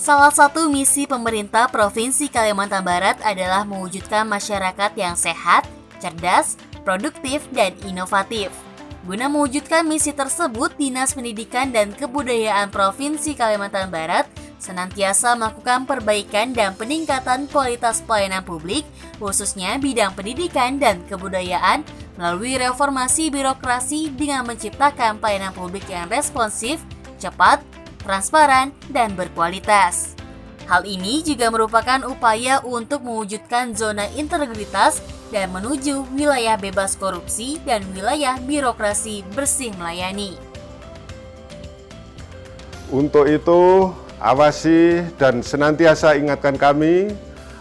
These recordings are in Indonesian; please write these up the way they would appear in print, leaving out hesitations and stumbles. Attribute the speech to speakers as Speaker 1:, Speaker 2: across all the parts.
Speaker 1: Salah satu misi pemerintah Provinsi Kalimantan Barat adalah mewujudkan masyarakat yang sehat, cerdas, produktif, dan inovatif. Guna mewujudkan misi tersebut, Dinas Pendidikan dan Kebudayaan Provinsi Kalimantan Barat senantiasa melakukan perbaikan dan peningkatan kualitas pelayanan publik, khususnya bidang pendidikan dan kebudayaan, melalui reformasi birokrasi dengan menciptakan pelayanan publik yang responsif, cepat, transparan, dan berkualitas. Hal ini juga merupakan upaya untuk mewujudkan zona integritas dan menuju wilayah bebas korupsi dan wilayah birokrasi bersih melayani.
Speaker 2: Untuk itu, awasi dan senantiasa ingatkan kami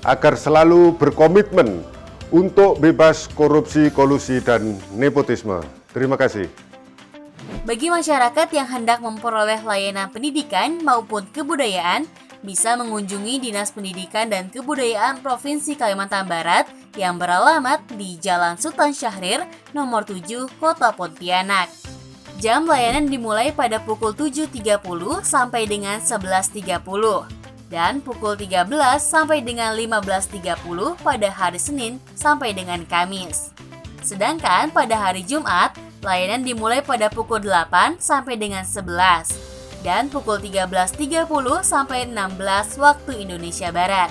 Speaker 2: agar selalu berkomitmen untuk bebas korupsi, kolusi, dan nepotisme. Terima kasih.
Speaker 1: Bagi masyarakat yang hendak memperoleh layanan pendidikan maupun kebudayaan, bisa mengunjungi Dinas Pendidikan dan Kebudayaan Provinsi Kalimantan Barat yang beralamat di Jalan Sultan Syahrir, nomor 7, Kota Pontianak. Jam layanan dimulai pada pukul 7.30 sampai dengan 11.30 dan pukul 13 sampai dengan 15.30 pada hari Senin sampai dengan Kamis. Sedangkan pada hari Jumat, layanan dimulai pada pukul 8 sampai dengan 11 dan pukul 13.30 sampai 16 waktu Indonesia Barat.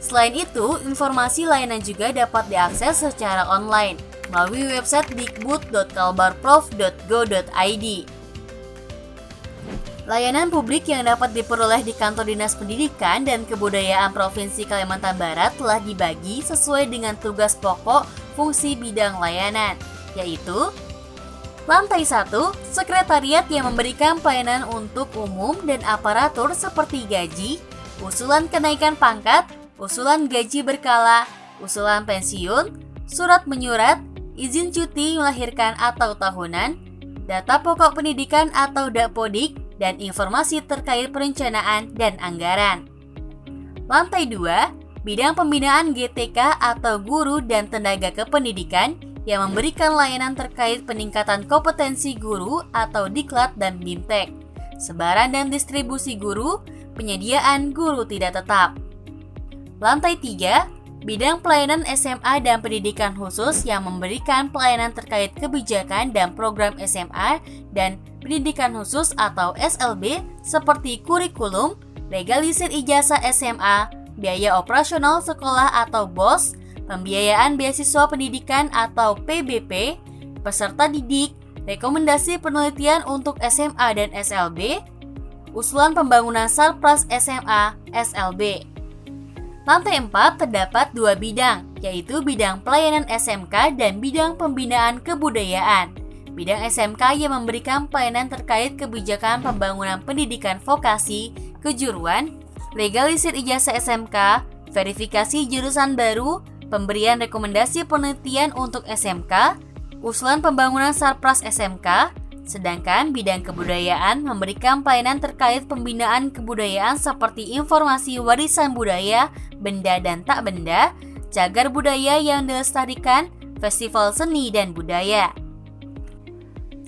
Speaker 1: Selain itu, informasi layanan juga dapat diakses secara online melalui website dikbud.kalbarprof.go.id. Layanan publik yang dapat diperoleh di kantor Dinas Pendidikan dan Kebudayaan Provinsi Kalimantan Barat telah dibagi sesuai dengan tugas pokok fungsi bidang layanan, yaitu Lantai 1, sekretariat yang memberikan pelayanan untuk umum dan aparatur seperti gaji, usulan kenaikan pangkat, usulan gaji berkala, usulan pensiun, surat menyurat, izin cuti melahirkan atau tahunan, data pokok pendidikan atau Dapodik, dan informasi terkait perencanaan dan anggaran. Lantai 2, bidang pembinaan GTK atau guru dan tenaga kependidikan yang memberikan layanan terkait peningkatan kompetensi guru atau Diklat dan Bimtek, sebaran dan distribusi guru, penyediaan guru tidak tetap. Lantai 3, bidang pelayanan SMA dan pendidikan khusus yang memberikan pelayanan terkait kebijakan dan program SMA dan pendidikan khusus atau SLB seperti kurikulum, legalisir ijazah SMA, biaya operasional sekolah atau BOS, pembiayaan beasiswa pendidikan atau PBP, peserta didik, rekomendasi penelitian untuk SMA dan SLB, usulan pembangunan Sarpras SMA, SLB. Lantai 4 terdapat 2 bidang, yaitu bidang pelayanan SMK dan bidang pembinaan kebudayaan. Bidang SMK yang memberikan pelayanan terkait kebijakan pembangunan pendidikan vokasi, kejuruan, legalisir ijazah SMK, verifikasi jurusan baru, pemberian rekomendasi penelitian untuk SMK, usulan pembangunan Sarpras SMK, sedangkan bidang kebudayaan memberikan pelayanan terkait pembinaan kebudayaan seperti informasi warisan budaya, benda dan tak benda, cagar budaya yang dilestarikan, festival seni dan budaya.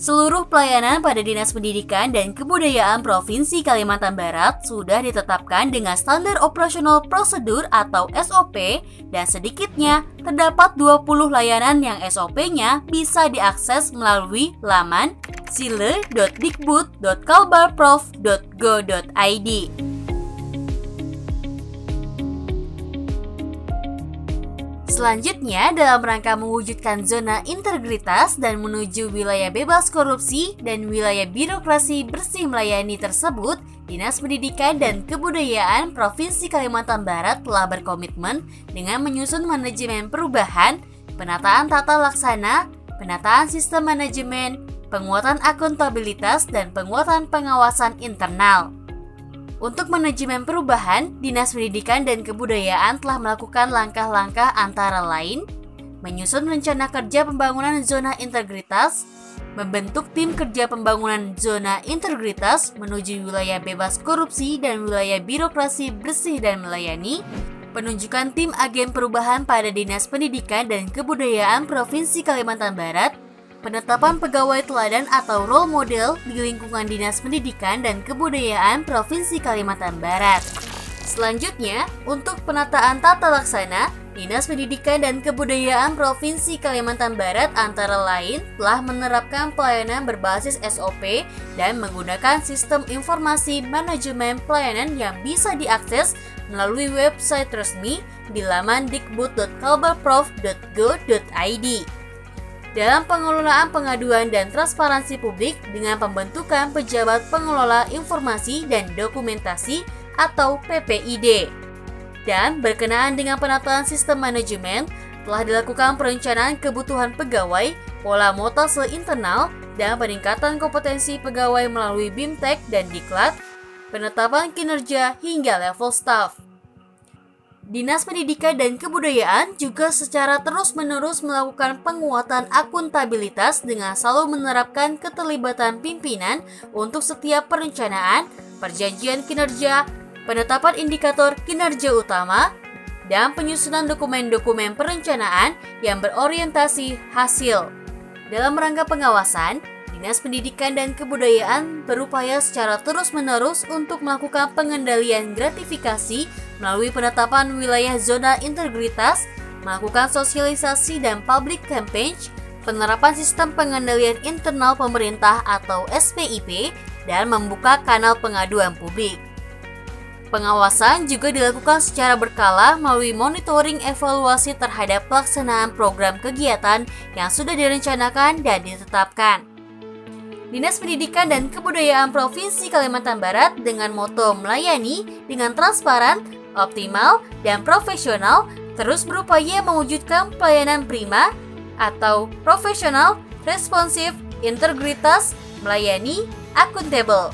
Speaker 1: Seluruh pelayanan pada Dinas Pendidikan dan Kebudayaan Provinsi Kalimantan Barat sudah ditetapkan dengan Standar Operasional Prosedur atau SOP dan sedikitnya terdapat 20 layanan yang SOP-nya bisa diakses melalui laman sile.dikbud.kalbarprof.go.id. Selanjutnya, dalam rangka mewujudkan zona integritas dan menuju wilayah bebas korupsi dan wilayah birokrasi bersih melayani tersebut, Dinas Pendidikan dan Kebudayaan Provinsi Kalimantan Barat telah berkomitmen dengan menyusun manajemen perubahan, penataan tata laksana, penataan sistem manajemen, penguatan akuntabilitas, dan penguatan pengawasan internal. Untuk manajemen perubahan, Dinas Pendidikan dan Kebudayaan telah melakukan langkah-langkah antara lain menyusun rencana kerja pembangunan zona integritas, membentuk tim kerja pembangunan zona integritas menuju wilayah bebas korupsi dan wilayah birokrasi bersih dan melayani, penunjukan tim agen perubahan pada Dinas Pendidikan dan Kebudayaan Provinsi Kalimantan Barat, penetapan pegawai teladan atau role model di lingkungan Dinas Pendidikan dan Kebudayaan Provinsi Kalimantan Barat. Selanjutnya, untuk penataan tata laksana, Dinas Pendidikan dan Kebudayaan Provinsi Kalimantan Barat antara lain telah menerapkan pelayanan berbasis SOP dan menggunakan sistem informasi manajemen pelayanan yang bisa diakses melalui website resmi di laman dikbud.kalbarprof.go.id. Dalam pengelolaan pengaduan dan transparansi publik dengan pembentukan pejabat pengelola informasi dan dokumentasi atau PPID. Dan berkenaan dengan penataan sistem manajemen, telah dilakukan perencanaan kebutuhan pegawai, pola motase internal, dan peningkatan kompetensi pegawai melalui BIMTEK dan Diklat, penetapan kinerja hingga level staf. Dinas Pendidikan dan Kebudayaan juga secara terus-menerus melakukan penguatan akuntabilitas dengan selalu menerapkan keterlibatan pimpinan untuk setiap perencanaan, perjanjian kinerja, penetapan indikator kinerja utama, dan penyusunan dokumen-dokumen perencanaan yang berorientasi hasil. Dalam rangka pengawasan, Dinas Pendidikan dan Kebudayaan berupaya secara terus-menerus untuk melakukan pengendalian gratifikasi melalui penetapan wilayah zona integritas, melakukan sosialisasi dan public campaign, penerapan sistem pengendalian internal pemerintah atau SPIP, dan membuka kanal pengaduan publik. Pengawasan juga dilakukan secara berkala melalui monitoring evaluasi terhadap pelaksanaan program kegiatan yang sudah direncanakan dan ditetapkan. Dinas Pendidikan dan Kebudayaan Provinsi Kalimantan Barat dengan moto melayani dengan transparan, optimal, dan profesional terus berupaya mewujudkan pelayanan prima atau profesional, responsif, integritas, melayani, akuntabel.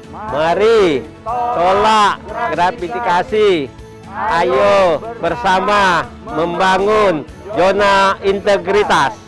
Speaker 3: Mari tolak gratifikasi. Ayo bersama membangun zona integritas.